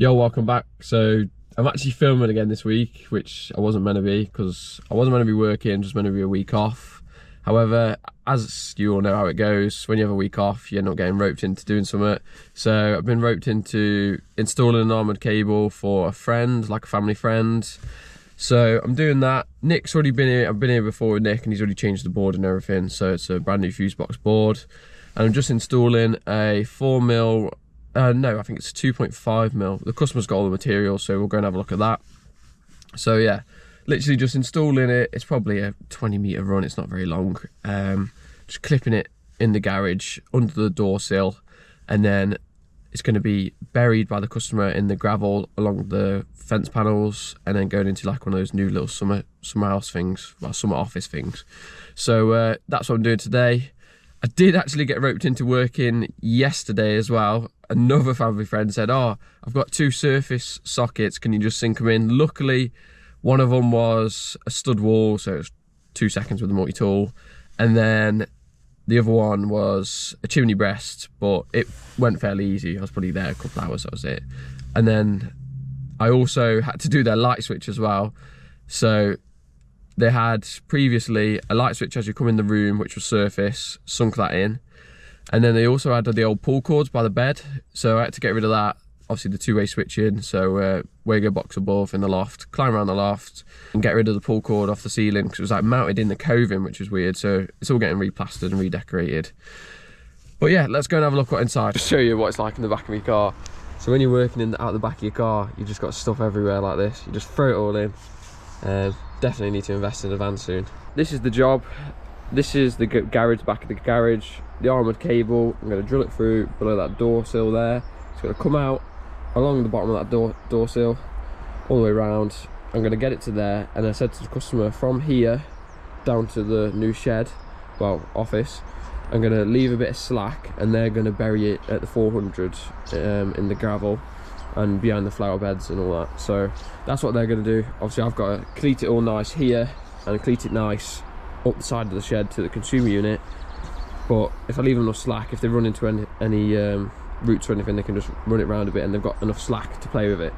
Yo, welcome back. So I'm actually filming again this week, which I wasn't meant to be, because I wasn't meant to be working, just meant to be a week off. However, as you all know how it goes, when you have a week off, you end up getting roped into doing something. So I've been roped into installing an armoured cable for a friend, like a family friend. So I'm doing that. Nick's already been here. I've been here before with Nick and he's already changed the board and everything. So it's a brand new fuse box board. And I'm just installing a 4mm, no, I think it's 2.5mm. The customer's got all the materials, so we'll go and have a look at that. So yeah, literally just installing it. It's probably a 20-metre run, it's not very long. Just clipping it in the garage under the door sill, and then it's going to be buried by the customer in the gravel along the fence panels, and then going into like one of those new little summer house things, well, summer office things. So that's what I'm doing today. I did actually get roped into working yesterday as well. Another family friend said, "Oh, I've got 2 surface sockets, can you just sink them in?" Luckily, one of them was a stud wall, so it was 2 seconds with the multi-tool. And then the other one was a chimney breast, but it went fairly easy. I was probably there a couple of hours, that was it. And then I also had to do their light switch as well. So they had previously a light switch as you come in the room, which was surface, sunk that in. And then they also had the old pull cords by the bed. So I had to get rid of that. Obviously the 2-way switching. So Wago box above in the loft, climb around the loft and get rid of the pull cord off the ceiling, because it was like mounted in the coving, which was weird. So it's all getting replastered and redecorated. But yeah, let's go and have a look what's inside. Just show you what it's like in the back of your car. So when you're working out the back of your car, you've just got stuff everywhere like this. You just throw it all in. Definitely need to invest in a van soon. This is the job. This is the garage, back of the garage. The armoured cable, I'm going to drill it through below that door sill there. It's going to come out along the bottom of that door sill, all the way around. I'm going to get it to there, and I said to the customer, from here down to the new shed, well, office, I'm going to leave a bit of slack, and they're going to bury it at the 400 in the gravel and behind the flower beds and all that. So that's what they're going to do. Obviously I've got to cleat it all nice here and cleat it nice up the side of the shed to the consumer unit. But if I leave them enough slack, if they run into any roots or anything, they can just run it around a bit and they've got enough slack to play with it.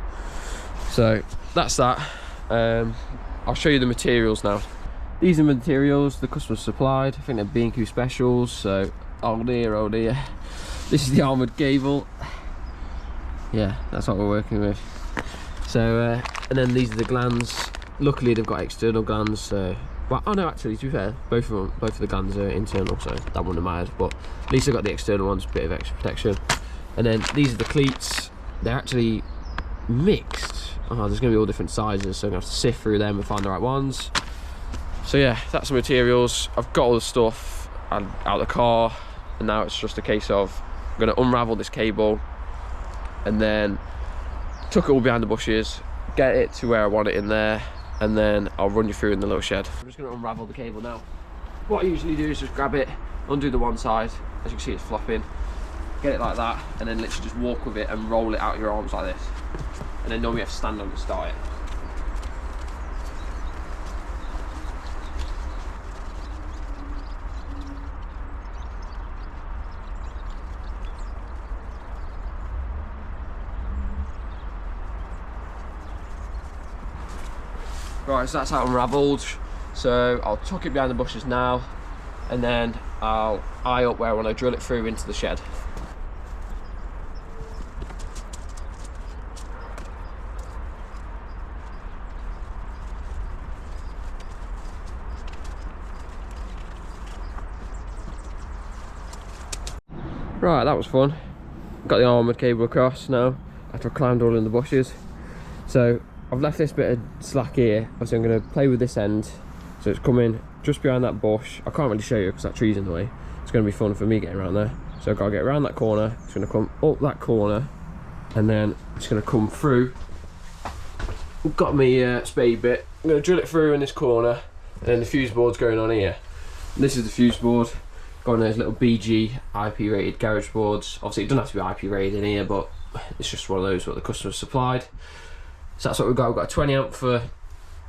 So that's that. I'll show you the materials now. These are the materials the customer supplied. I think they're B&Q specials, so oh dear, oh dear. This is the armoured cable. Yeah, that's what we're working with. So and then these are the glands. Luckily they've got external glands, so well, oh no, actually to be fair, both of the glands are internal, so that wouldn't have mattered, but at least I've got the external ones, a bit of extra protection. And then these are the cleats. They're actually mixed. Oh, there's going to be all different sizes, so I'm going to have to sift through them and find the right ones. So yeah, that's the materials. I've got all the stuff out of the car, and now it's just a case of I'm going to unravel this cable and then tuck it all behind the bushes, get it to where I want it in there, and then I'll run you through in the little shed. I'm just going to unravel the cable now. What I usually do is just grab it, undo the one side, as you can see it's flopping, get it like that, and then literally just walk with it and roll it out your arms like this. And then normally you have to stand on it to start it. Right, so that's how unravelled. So I'll tuck it behind the bushes now, and then I'll eye up where I want to drill it through into the shed. Right, that was fun. Got the armoured cable across now after I climbed all in the bushes. So I've left this bit of slack here, so I'm going to play with this end. So it's coming just behind that bush. I can't really show you because that tree's in the way. It's going to be fun for me getting around there. So I've got to get around that corner. It's going to come up that corner, and then it's going to come through. I've got my spade bit. I'm going to drill it through in this corner, and then the fuse board's going on here. And this is the fuse board. Got one of those little BG IP rated garage boards. Obviously it doesn't have to be IP rated in here, but it's just one of those what the customer supplied. So that's what we've got. We've got a 20 amp for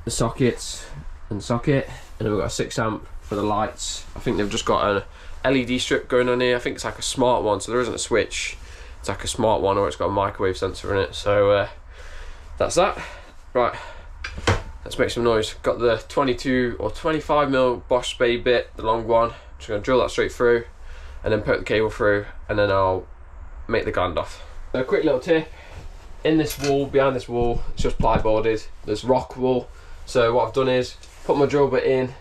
the sockets and socket, and then we've got a 6 amp for the lights. I think they've just got an LED strip going on here. I think it's like a smart one, so there isn't a switch It's like a smart one, or it's got a microwave sensor in it. So that's that. Right, let's make some noise. Got the 22 or 25mm Bosch spade bit, the long one. Just gonna drill that straight through and then poke the cable through, and then I'll make the gland off. So a quick little tip, in this wall, behind this wall, it's just plyboarded. There's rock wool. So what I've done is put my drill bit in,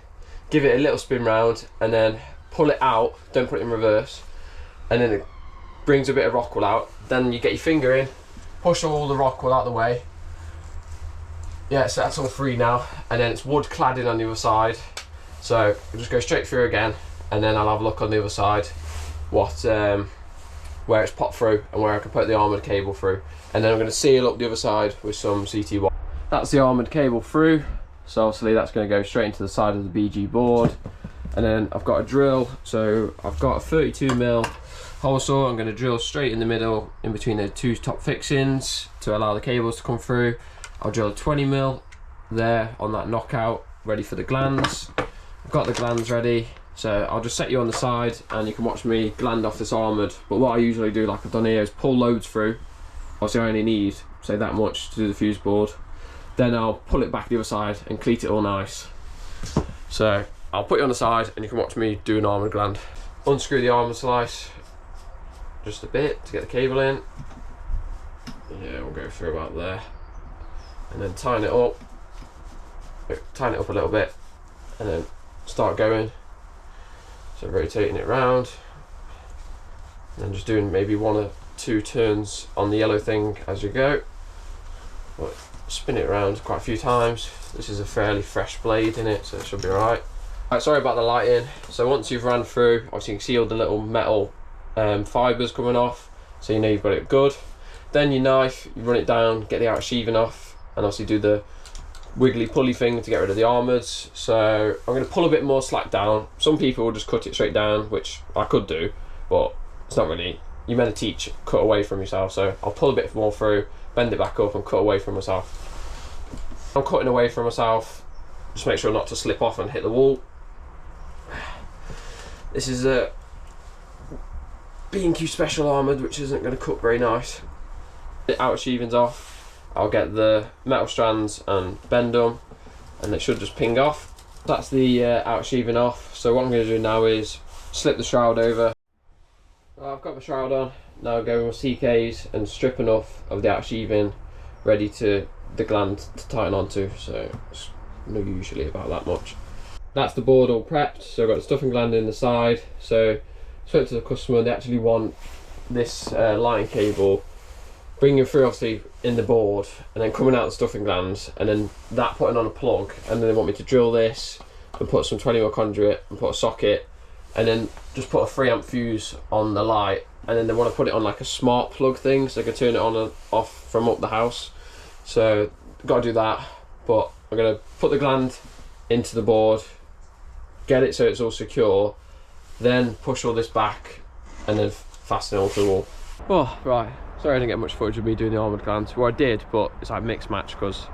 give it a little spin round, and then pull it out, don't put it in reverse, and then it brings a bit of rock wool out. Then you get your finger in, push all the rock wool out of the way. Yeah, so that's all free now, and then it's wood cladding on the other side. So we'll just go straight through again, and then I'll have a look on the other side where it's popped through and where I can put the armoured cable through. And then I'm going to seal up the other side with some CT1. That's the armoured cable through, so obviously that's going to go straight into the side of the BG board. And then I've got a drill, so I've got a 32mm hole saw. I'm going to drill straight in the middle in between the two top fixings to allow the cables to come through. I'll drill a 20mm there on that knockout, ready for the glands. I've got the glands ready, so I'll just set you on the side and you can watch me gland off this armoured. But what I usually do, like I've done here, is pull loads through. Obviously I only need, say, that much to do the fuse board. Then I'll pull it back the other side and cleat it all nice. So I'll put you on the side and you can watch me do an armoured gland. Unscrew the armoured slice just a bit to get the cable in. Yeah, we'll go through about there. And then tighten it up a little bit, and then start going. So rotating it round, and then just doing maybe 1 or 2 turns on the yellow thing as you go. But spin it around quite a few times. This is a fairly fresh blade in it, so it should be alright. Right, sorry about the lighting. So once you've ran through, obviously you can see all the little metal fibres coming off, so you know you've got it good. Then your knife, you run it down, get the outer sheathing off, and obviously do the wiggly pulley thing to get rid of the armoureds. So I'm going to pull a bit more slack down. Some people will just cut it straight down, which I could do, but it's not really, you're meant to teach cut away from yourself. So I'll pull a bit more through, bend it back up and cut away from myself. I'm cutting away from myself, just make sure not to slip off and hit the wall. This is a B&Q Special Armoured, which isn't going to cut very nice. The outer sheathing's off. I'll get the metal strands and bend them, and it should just ping off. That's the outer sheathing off. So what I'm going to do now is slip the shroud over. I've got my shroud on. Now I'll go with my CKs and strip enough of the outer sheathing ready to the gland to tighten onto. So it's not usually about that much. That's the board all prepped. So I've got the stuffing gland in the side. So I spoke to the customer, they actually want this line cable bringing through obviously in the board and then coming out the stuffing glands, and then that putting on a plug, and then they want me to drill this and put some 20mm conduit and put a socket and then just put a 3A fuse on the light, and then they want to put it on like a smart plug thing so they can turn it on and off from up the house. So got to do that, but I'm going to put the gland into the board, get it so it's all secure, then push all this back and then fasten it all to the wall. Oh, right. Sorry I didn't get much footage of me doing the armoured glands. Well, I did, but it's like mixed match because,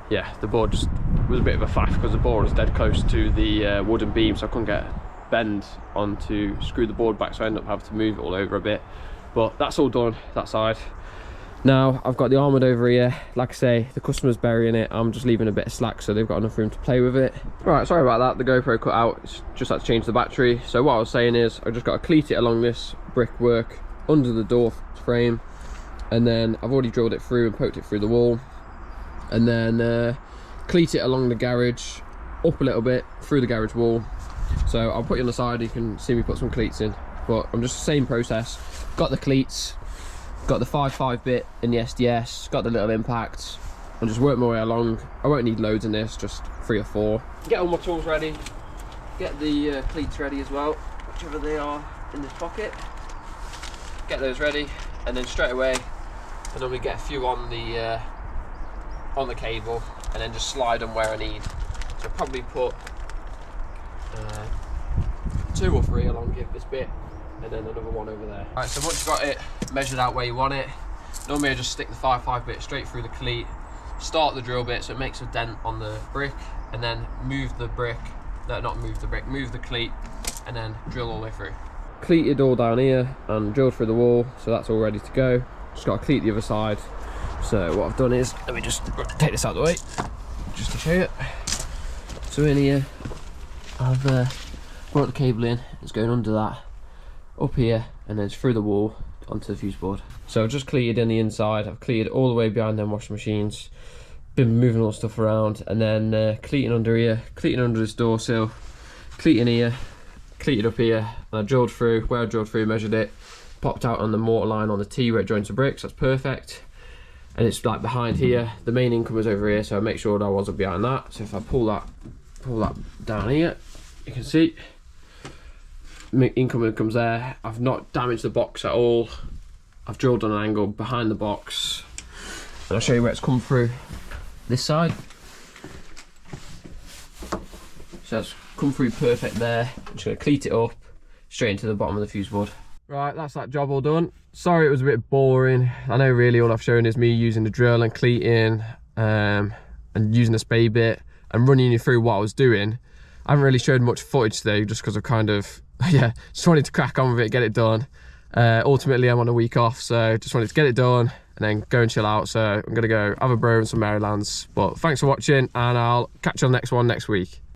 yeah, the board just was a bit of a faff because the board was dead close to the wooden beam, so I couldn't get bend on to screw the board back, so I ended up having to move it all over a bit. But that's all done, that side. Now I've got the armoured over here. Like I say, the customer's burying it. I'm just leaving a bit of slack so they've got enough room to play with it. Right, sorry about that. The GoPro cut out. It's just had to change the battery. So what I was saying is I just got to cleat it along this brickwork under the door frame, and then I've already drilled it through and poked it through the wall, and then cleat it along the garage up a little bit through the garage wall. So I'll put you on the side, you can see me put some cleats in, but I'm just the same process. Got the cleats, got the 5.5 bit in the SDS, got the little impacts, and just work my way along. I won't need loads in this, just 3 or 4. Get all my tools ready, get the cleats ready as well, whichever they are in this pocket. Get those ready, and then straight away I normally get a few on the cable and then just slide them where I need. So I'll probably put 2 or 3 along this bit, and then another one over there. Alright, so once you've got it measured out where you want it, normally I just stick the 5.5 bit straight through the cleat, start the drill bit so it makes a dent on the brick, and then move the brick, move the cleat, and then drill all the way through. cleated all down here and drilled through the wall, so that's all ready to go. Just got to cleat the other side. So what I've done is, let me just take this out of the way just to show you. So in here I've brought the cable in, it's going under that, up here, and then it's through the wall onto the fuse board. So I've just cleated in the inside, I've cleated all the way behind them washing machines, been moving all the stuff around, and then cleating under here, cleating under this door sill, cleating here, cleated up here, and I drilled through, where I drilled through, measured it, popped out on the mortar line on the T where it joins the bricks, that's perfect. And it's like behind here, the main incomer's over here, so I make sure that I wasn't behind that. So if I pull that down here, you can see incomer comes there. I've not damaged the box at all. I've drilled on an angle behind the box, and I'll show you where it's come through this side. So it's come through perfect there. I'm just going to cleat it up straight into the bottom of the fuse board. Right, that's that job all done. Sorry it was a bit boring. I know really all I've shown is me using the drill and cleating and using the spade bit and running you through what I was doing. I haven't really showed much footage today just because I've kind of, yeah, just wanted to crack on with it, get it done. Ultimately I'm on a week off, so just wanted to get it done and then go and chill out. So I'm going to go have a brew and some Marylands. But thanks for watching, and I'll catch you on the next one next week.